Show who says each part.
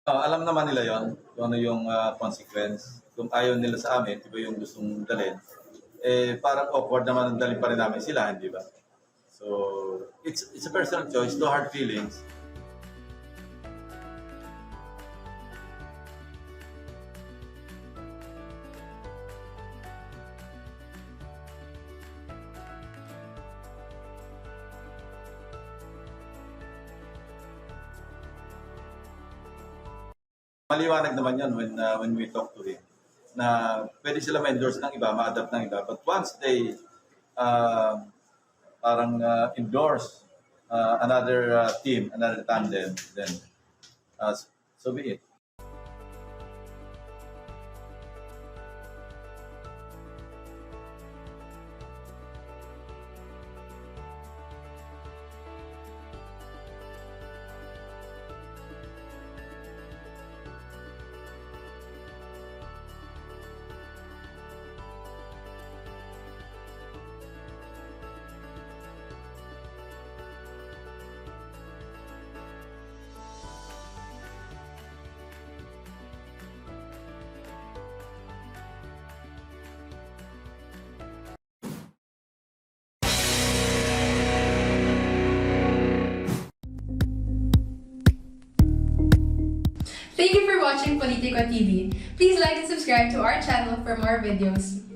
Speaker 1: Alam naman nila yon kung ano yung consequence. Kung ayaw nila sa amin, iba yung gustong dalhin, parang awkward naman ang dalhin pa rin namin sila, hindi ba? So, it's a personal choice, no hard feelings. Maliwanag naman yun when we talk to him na pwede sila ma-endorse ng iba, ma-adapt ng iba. But once they uh, parang endorse another team, another tandem, then uh, so be it.
Speaker 2: Thank you for watching Politico TV. Please like and subscribe to our channel for more videos.